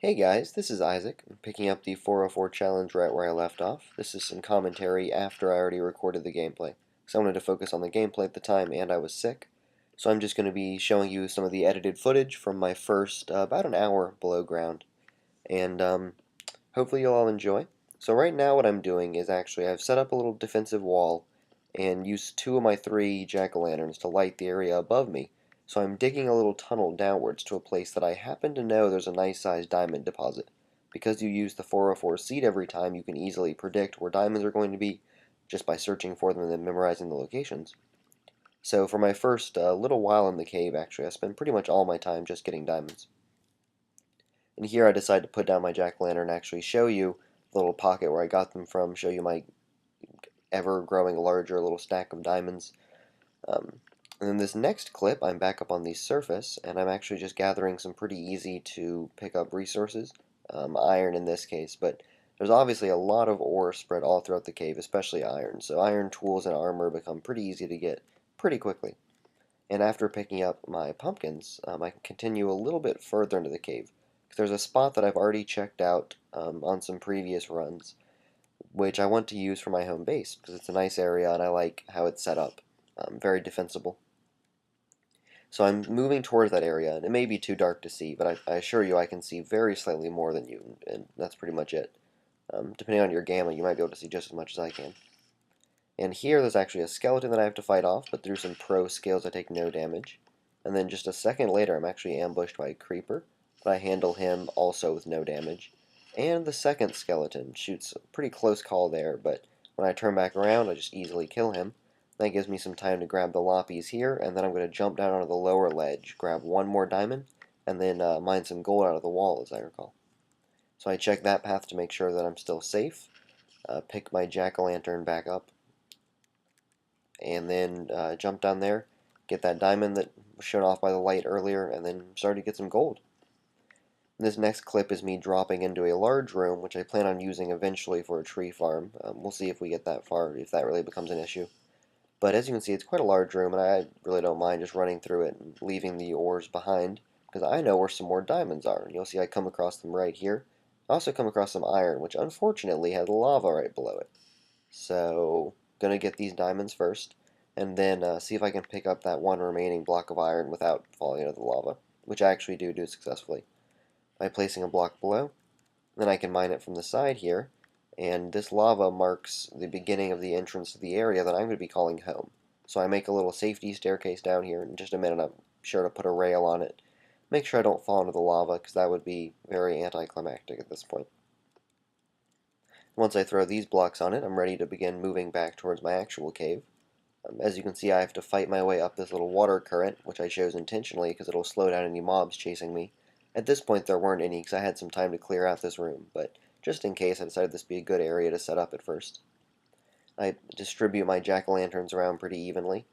Hey guys, this is Isaac. I'm picking up the 404 challenge right where I left off. This is some commentary after I already recorded the gameplay, because I wanted to focus on the gameplay at the time and I was sick. So I'm just going to be showing you some of the edited footage from my first about an hour below ground, and hopefully you'll all enjoy. So right now what I'm doing is actually I've set up a little defensive wall and used two of my three jack-o'-lanterns to light the area above me. So I'm digging a little tunnel downwards to a place that I happen to know there's a nice sized diamond deposit. Because you use the 404 seed every time, you can easily predict where diamonds are going to be just by searching for them and then memorizing the locations. So for my first little while in the cave, actually, I spent pretty much all my time just getting diamonds. And here I decided to put down my jack-o'-lantern and actually show you the little pocket where I got them from, show you my ever-growing larger little stack of diamonds. And in this next clip, I'm back up on the surface, and I'm actually just gathering some pretty easy to pick up resources, iron in this case, but there's obviously a lot of ore spread all throughout the cave, especially iron, so iron tools and armor become pretty easy to get pretty quickly. And after picking up my pumpkins, I can continue a little bit further into the cave, because there's a spot that I've already checked out on some previous runs, which I want to use for my home base, because it's a nice area and I like how it's set up, very defensible. So I'm moving towards that area, and it may be too dark to see, but I assure you I can see very slightly more than you, and that's pretty much it. Depending on your gamma, you might be able to see just as much as I can. And here there's actually a skeleton that I have to fight off, but through some pro skills I take no damage. And then just a second later I'm actually ambushed by a creeper, but I handle him also with no damage. And the second skeleton shoots a pretty close call there, but when I turn back around I just easily kill him. That gives me some time to grab the loppies here, and then I'm going to jump down onto the lower ledge, grab one more diamond, and then mine some gold out of the wall, as I recall. So I check that path to make sure that I'm still safe, pick my jack-o'-lantern back up, and then jump down there, get that diamond that was shown off by the light earlier, and then start to get some gold. This next clip is me dropping into a large room, which I plan on using eventually for a tree farm. We'll see if we get that far, if that really becomes an issue. But as you can see, it's quite a large room, and I really don't mind just running through it and leaving the ores behind, because I know where some more diamonds are. And you'll see I come across them right here. I also come across some iron, which unfortunately had lava right below it. So, gonna get these diamonds first, and then see if I can pick up that one remaining block of iron without falling into the lava, which I actually do successfully. By placing a block below, then I can mine it from the side here, and this lava marks the beginning of the entrance to the area that I'm going to be calling home. So I make a little safety staircase down here. In just a minute I'm sure to put a rail on it. Make sure I don't fall into the lava, because that would be very anticlimactic at this point. Once I throw these blocks on it, I'm ready to begin moving back towards my actual cave. As you can see, I have to fight my way up this little water current, which I chose intentionally because it'll slow down any mobs chasing me. At this point there weren't any, because I had some time to clear out this room, but just in case, I decided this would be a good area to set up at first. I distribute my jack-o'-lanterns around pretty evenly,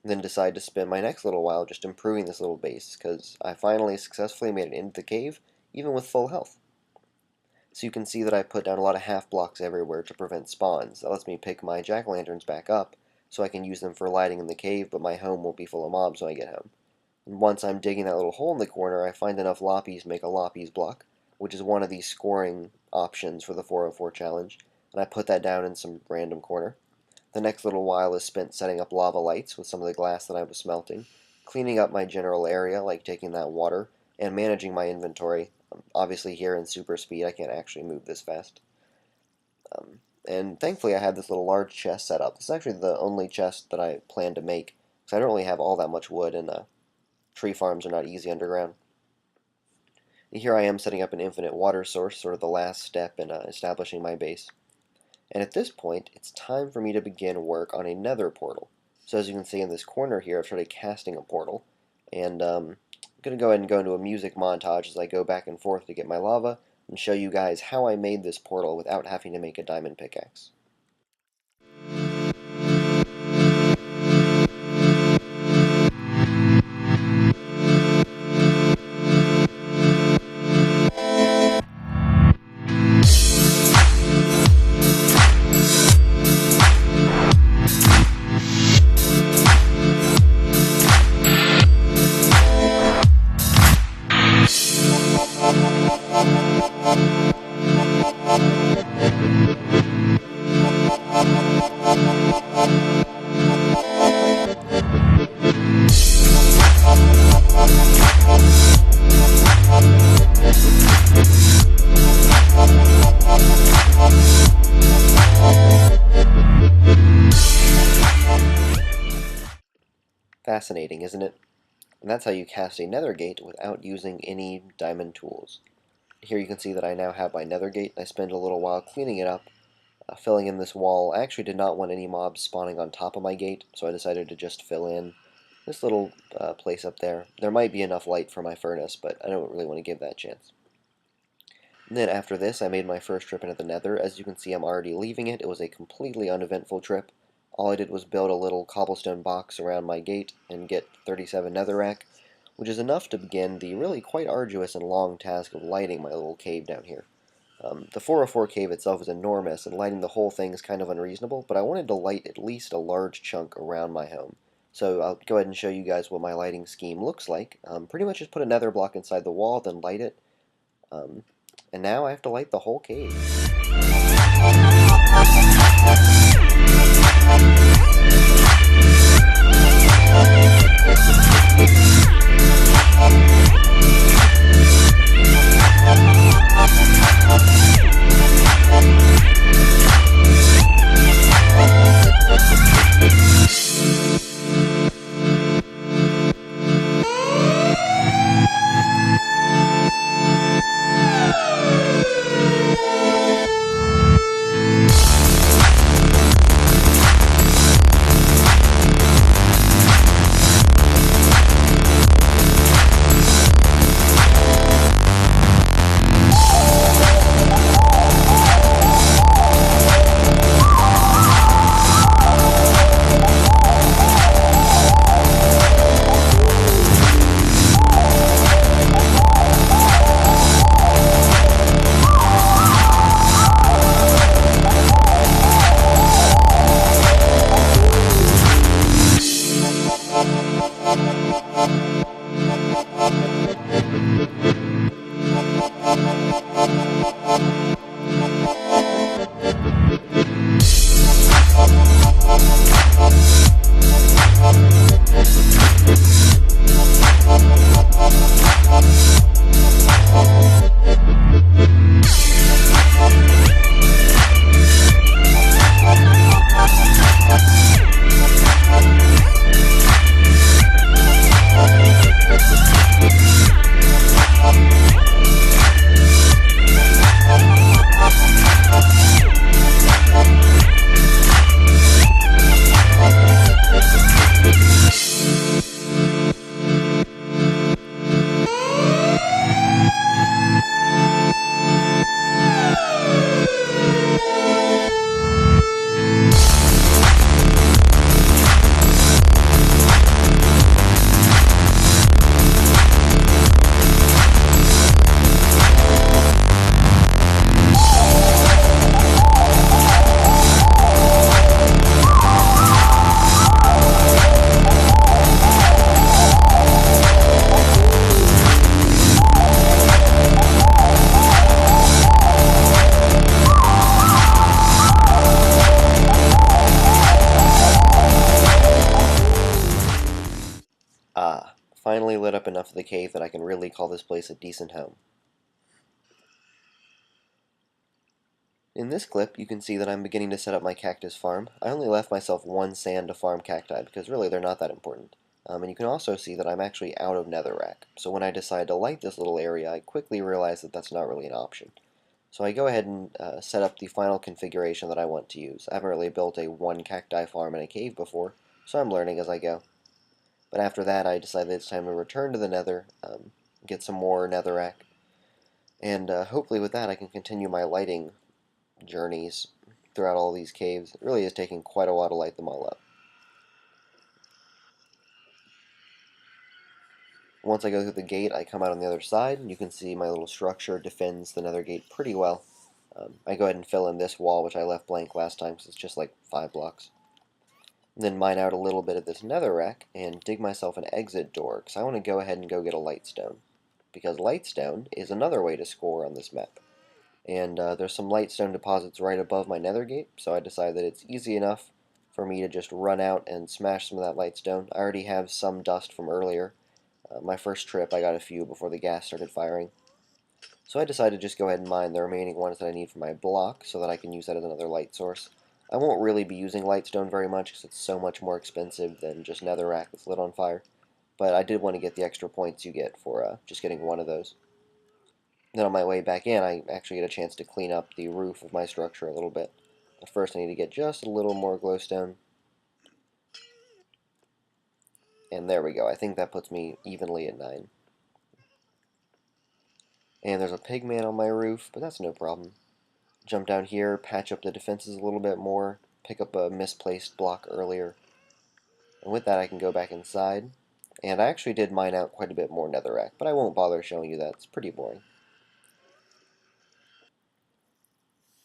then decide to spend my next little while just improving this little base, because I finally successfully made it into the cave, even with full health. So you can see that I put down a lot of half-blocks everywhere to prevent spawns. That lets me pick my jack-o'-lanterns back up, so I can use them for lighting in the cave, but my home won't be full of mobs when I get home. And once I'm digging that little hole in the corner, I find enough loppies to make a loppies block, which is one of the scoring options for the 404 challenge, and I put that down in some random corner. The next little while is spent setting up lava lights with some of the glass that I was smelting, cleaning up my general area, like taking that water, and managing my inventory. Obviously here in super speed I can't actually move this fast. And thankfully I had this little large chest set up. This is actually the only chest that I plan to make, because I don't really have all that much wood, and tree farms are not easy underground. Here I am setting up an infinite water source, sort of the last step in establishing my base. And at this point, it's time for me to begin work on a nether portal. So as you can see in this corner here, I've started casting a portal. And I'm going to go ahead and go into a music montage as I go back and forth to get my lava, and show you guys how I made this portal without having to make a diamond pickaxe. Fascinating, isn't it? And that's how you cast a nether gate without using any diamond tools. Here you can see that I now have my nether gate. I spent a little while cleaning it up, filling in this wall. I actually did not want any mobs spawning on top of my gate, so I decided to just fill in this little place up there. There might be enough light for my furnace, but I don't really want to give that chance. And then after this, I made my first trip into the nether. As you can see, I'm already leaving it. It was a completely uneventful trip. All I did was build a little cobblestone box around my gate and get 37 netherrack, which is enough to begin the really quite arduous and long task of lighting my little cave down here. The 404 cave itself is enormous, and lighting the whole thing is kind of unreasonable, but I wanted to light at least a large chunk around my home. So I'll go ahead and show you guys what my lighting scheme looks like. Pretty much just put a nether block inside the wall, then light it. And now I have to light the whole cave. Finally lit up enough of the cave that I can really call this place a decent home. In this clip, you can see that I'm beginning to set up my cactus farm. I only left myself one sand to farm cacti because really they're not that important. And you can also see that I'm actually out of netherrack. So when I decide to light this little area, I quickly realize that that's not really an option. So I go ahead and set up the final configuration that I want to use. I haven't really built a one cacti farm in a cave before, so I'm learning as I go. But after that, I decided it's time to return to the nether, get some more netherrack, and hopefully with that I can continue my lighting journeys throughout all these caves. It really is taking quite a while to light them all up. Once I go through the gate, I come out on the other side, and you can see my little structure defends the nether gate pretty well. I go ahead and fill in this wall, which I left blank last time, because it's just like 5 blocks. And then mine out a little bit of this netherrack, and dig myself an exit door, because I want to go ahead and go get a lightstone. Because lightstone is another way to score on this map. And there's some lightstone deposits right above my nether gate, so I decided that it's easy enough for me to just run out and smash some of that lightstone. I already have some dust from earlier. My first trip, I got a few before the gas started firing. So I decided to just go ahead and mine the remaining ones that I need for my block, so that I can use that as another light source. I won't really be using Lightstone very much because it's so much more expensive than just Netherrack that's lit on fire. But I did want to get the extra points you get for just getting one of those. Then on my way back in, I actually get a chance to clean up the roof of my structure a little bit. But first I need to get just a little more glowstone. And there we go. I think that puts me evenly at 9. And there's a pigman on my roof, but that's no problem. Jump down here, patch up the defenses a little bit more, pick up a misplaced block earlier. And with that I can go back inside. And I actually did mine out quite a bit more netherrack, but I won't bother showing you that. It's pretty boring.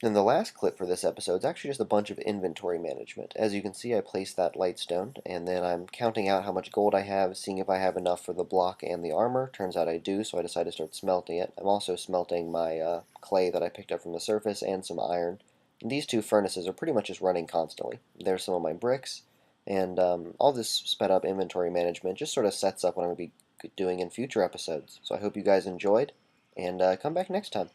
And the last clip for this episode is actually just a bunch of inventory management. As you can see, I placed that lightstone, and then I'm counting out how much gold I have, seeing if I have enough for the block and the armor. Turns out I do, so I decided to start smelting it. I'm also smelting my clay that I picked up from the surface and some iron. And these two furnaces are pretty much just running constantly. There's some of my bricks, and all this sped up inventory management just sort of sets up what I'm going to be doing in future episodes. So I hope you guys enjoyed, and come back next time.